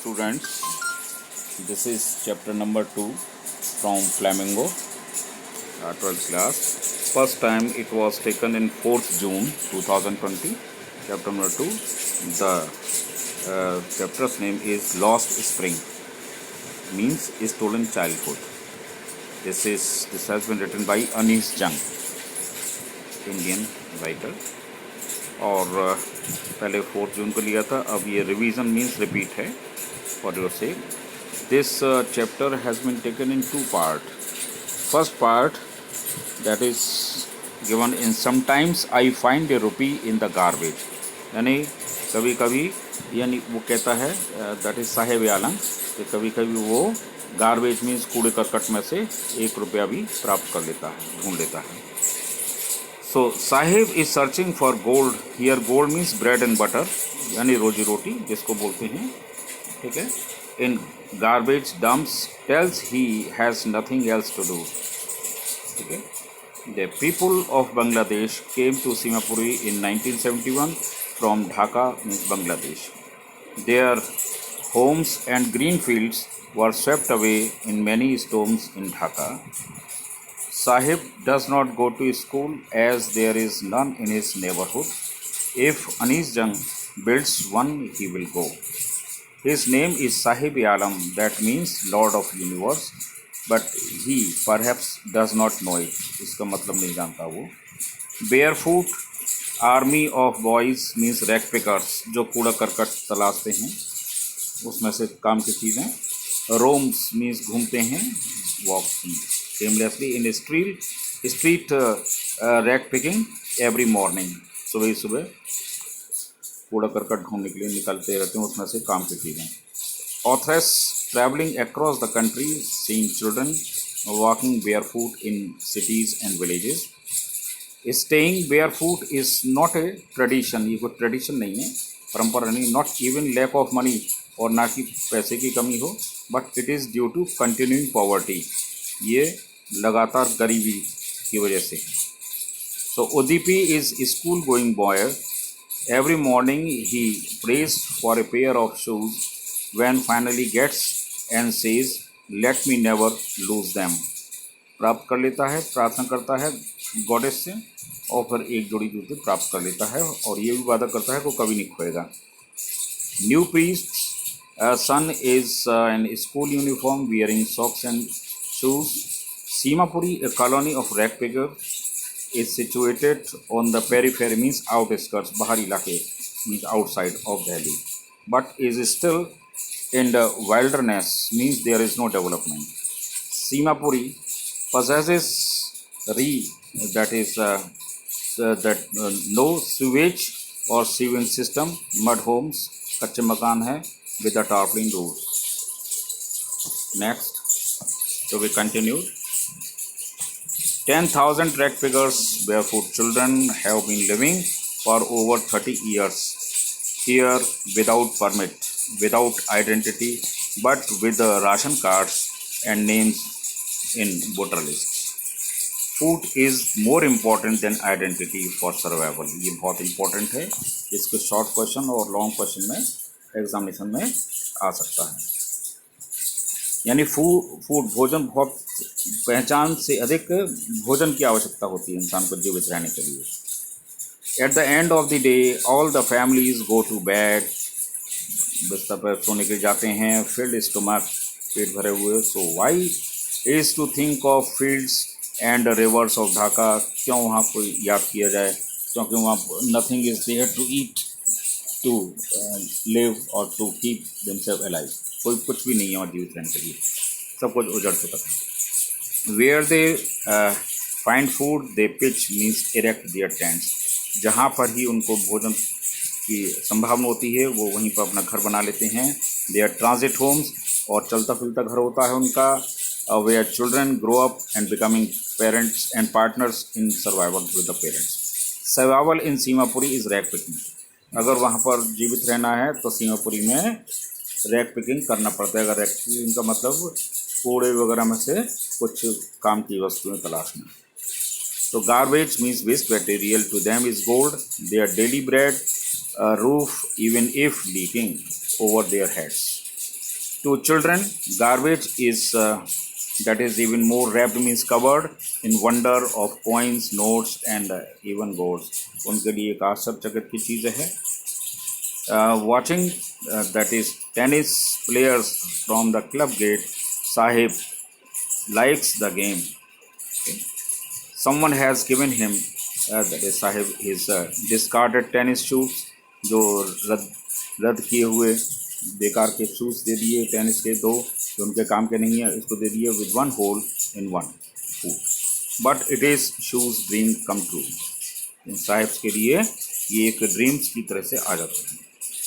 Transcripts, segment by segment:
Students, this is chapter number 2 from Flamingo, 12th class. First time it was taken in 4th June 2020. Chapter number 2. The chapter's name is Lost Spring, means stolen childhood. This has been written by Anis Jung, Indian writer. और पहले 4 जून को लिया था, अब ये revision means repeat है for your sake. This chapter has been taken in 2 part. First part that is given in sometimes I find a rupee in the garbage, यानी कभी कभी, यानी वो कहता है दैट इज़ साहेब आलम कि कभी कभी वो गार्बेज मीन्स कूड़े करकट में से 1 रुपया भी प्राप्त कर लेता है, ढूंढ लेता है. So Sahib is searching for gold. Here gold means bread and butter, यानी रोजी रोटी जिसको बोलते हैं, ठीक है. In garbage dumps tells he has nothing else to do, ठीक है. The people of Bangladesh came to Simapuri in 1971 from Dhaka, means Bangladesh. Their homes and green fields were swept away in many storms in Dhaka. Sahib does not go to school as there is none in his neighborhood. If Anis Jung builds one, he will go. His name is Sahib Alam, that means Lord of Universe, but he perhaps does not know it. इसका मतलब नहीं जानता वो. Barefoot army of boys means rag pickers, जो कूड़ा करकट तलाशते हैं, उसमें से काम की चीज़ें. Roams means घूमते हैं, walks means aimlessly in street rag picking every morning. सुबह सुबह कूड़ा करकट ढूंढने के लिए निकलते रहते हैं, उसमें से काम की चीज़ें. Authors traveling across the country, seeing children walking barefoot in cities and villages. Staying barefoot is not a tradition, ये कोई ट्रेडिशन नहीं है, परंपरा नहीं. Not even lack of money, और ना कि पैसे की कमी हो, but it is due to continuing poverty, ये लगातार गरीबी की वजह से. So Udipi is school going boy. Every morning he prays for a pair of shoes when finally gets and says let me never lose them. प्राप्त कर लेता है, प्रार्थना करता है गॉडेस से, और फिर एक जोड़ी जूते प्राप्त कर लेता है, और ये भी वादा करता है कि कभी नहीं खोएगा. New priest son is in school uniform wearing socks and shoes. Simapuri, a colony of rag picker, is situated on the periphery, means outskirts, bahari ilake, means outside of Delhi, but is still in the wilderness, means there is no development. Simapuri possesses that is no sewage or sewage system, mud homes, कच्चे मकान है with a tarpaulin roof. Next, so we continued. 10,000 rag pickers, barefoot children, have been living for over 30 years here without permit, without identity, but with the ration cards and names in voter lists. Food is more important than identity for survival. ये बहुत important है. इसको short question और long question में examination में आ सकता है. यानी फूड भोजन बहुत पहचान से अधिक भोजन की आवश्यकता होती है इंसान को जीवित रहने के लिए. At the end of the day all the families go to bed. बिस्तर पर सोने के लिए जाते हैं, फिल्ड स्टमक, पेट भरे हुए. So why is to think of fields and rivers of Dhaka. क्यों वहाँ को याद किया जाए, क्योंकि वहाँ nothing is there to eat, to live और टू कीप देमसेल्फ अलाइव. कोई कुछ भी नहीं है और जीवित रहने के लिए, सब कुछ उजड़ चुका था. Where they find food they pitch, means erect their tents. जहाँ पर ही उनको भोजन की संभावना होती है वो वहीं पर अपना घर बना लेते हैं. देयर ट्रांजिट होम्स, और चलता फिरता घर होता है उनका. Where children grow up and becoming parents and partners in survival with the parents. Survival in Seemapuri is rag picking. अगर वहाँ पर जीवित रहना है तो सीमापुरी में रैग पिकिंग करना पड़ता है. अगर रैग पिकिंग का मतलब कूड़े वगैरह में से कुछ काम की वस्तुएं तलाशना. तो garbage means waste material, to them is gold. Their daily bread, roof even if leaking over their heads. To children, garbage is that is even more wrapped means covered in wonder of coins, notes and even gold. उनके लिए एक आश्चर्यचकित की चीज़ है. Watching that is tennis players from the club gate, Sahib likes the game. Okay. Someone has given him that is Sahib his discarded tennis shoes जो रद्द किए हुए बेकार के शूज दे दिए टेनिस के दो जो उनके काम के नहीं है इसको दे दिए with one hole in one foot but it is shoes dream come true. In Saheb's के लिए ये एक ड्रीम्स की तरह से आ जाते हैं.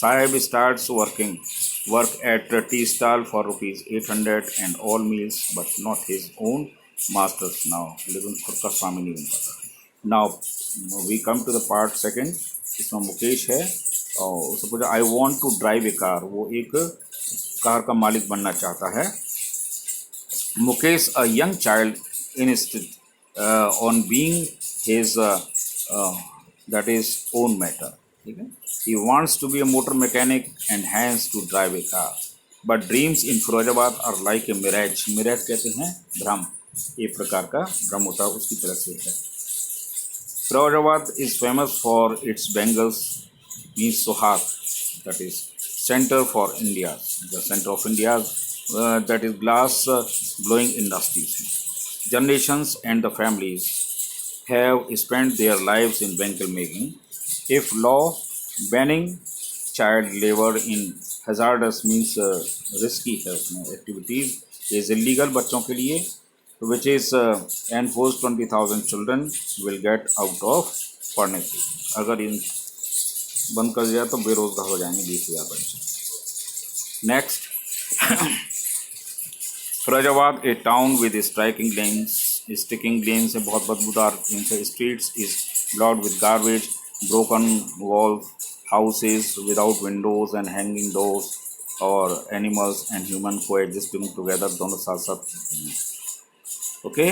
Saheb starts work at tea stall for ₹800 and all meals but not his own masters now. लेकिन खुद का स्वामी नहीं बन पाता. Now we come to the part second. इसमें मुकेश है और suppose I want to drive a car. वो एक कार का मालिक बनना चाहता है. Mukesh a young child insist on being his that is own master. ठीक है. He wants to be a motor mechanic and hence to drive a car but dreams in Firozabad are like a mirage. Mirage कहते हैं भ्रम. एक प्रकार का भ्रम होता है उसकी तरह से है. Firozabad is famous for its bangles means Sohag, that is center for India, the center of India, that is glass blowing industries. Generations and the families have spent their lives in bangle making. If law banning child labor in hazardous means risky activities is illegal बच्चों के लिए which is enforced 20,000 children will get out of poverty. अगर इन बंद कर दिया तो बेरोजगार हो जाएंगे 20,000 बच्चे. Next, Firozabad a town with striking lanes. Sticking lane से बहुत बदबूदार इनसे streets is blocked with garbage, broken walls, houses without windows and hanging doors और एनिमल्स एंड ह्यूमन को एग्जिस्टिंग टुगेदर. दोनों साथ साथ. Okay.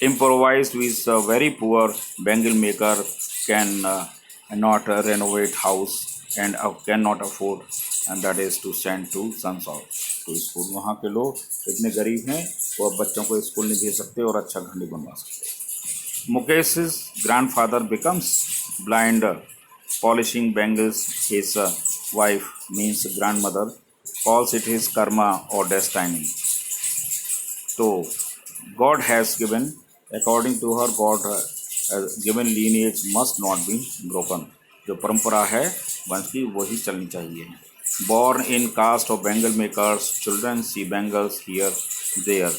Improvised with very poor bangle maker can not renovate house and cannot afford and that is to send to sons out to school. वहाँ के लोग इतने गरीब हैं वो अब बच्चों को स्कूल नहीं भेज सकते और अच्छा घर नहीं बनवा सकते. Mukesh's grandfather becomes blind polishing bangles. His wife means grandmother calls it his karma or destiny. So God has given, according to her, God given lineage must not be broken. जो परंपरा है वंश की वही चलनी चाहिए. Born in caste of bangle makers, children see bangles here, there,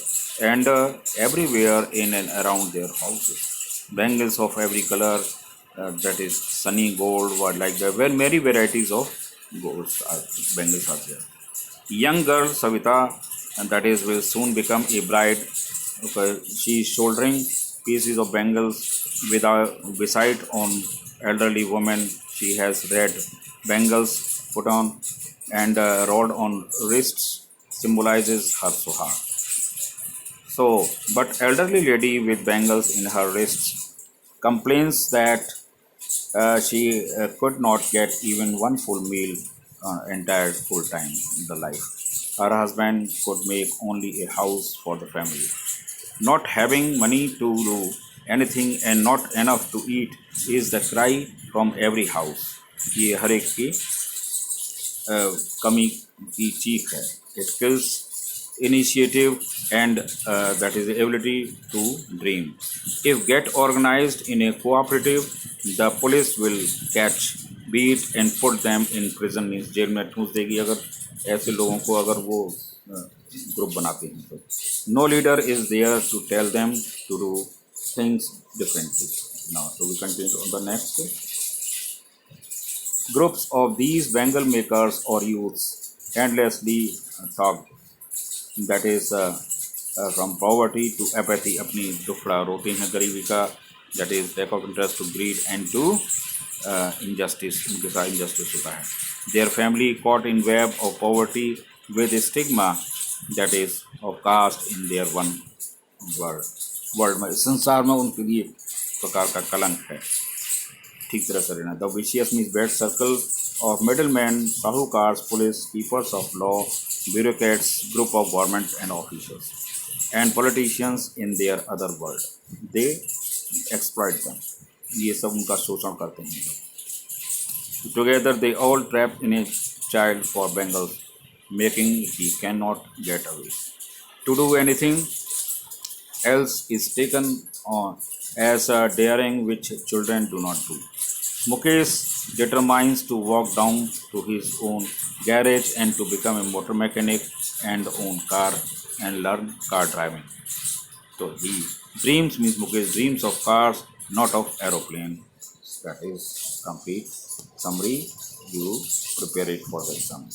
and everywhere in and around their houses. Bangles of every color, that is sunny gold, what like that. Well, many varieties of golds bangles are there. Young girl Savita, and that is will soon become a bride. Okay, she is shouldering pieces of bangles beside on elderly woman. She has red bangles put on and rod on wrists symbolizes her sohag. So, but elderly lady with bangles in her wrists complains that she could not get even one full meal entire full time in the life. Her husband could make only a house for the family. Not having money to do anything and not enough to eat is the cry from every house. ये हर एक की कमी की चीख है. It kills initiative and that is the ability to dream. If get organized in a cooperative, the police will catch, beat and put them in prison. means jail में ठूंस देगी अगर ऐसे लोगों को अगर वो ग्रुप बनाते हैं तो. No leader is there to tell them to do things differently. Now, so we continue on the next. Groups of these bangle makers or youths endlessly talk. That is from poverty to apathy. अपनी दुखड़ा रोते हैं गरीबी का. That is lack of interest to greed and to injustice. उनके साथ injustice होता है. Their family caught in web of poverty with stigma. That is of caste in their one world में संसार में उनके लिए प्रकार का कलंक है. ठीक तरह से रहना. The vicious means bad circle of middlemen, sahukars, police, keepers of law, bureaucrats, group of government and officials, and politicians in their other world. They exploit them. ये सब उनका शोषण करते हैं ये लोग. Together they all trapped in a child for Bengals, making he cannot get away. To do anything else is taken on as a daring which children do not do. Mukesh determines to walk down to his own garage and to become a motor mechanic and own car and learn car driving. So he dreams means Mukesh dreams of cars, not of aeroplane. That is complete summary. You prepare it for the exam.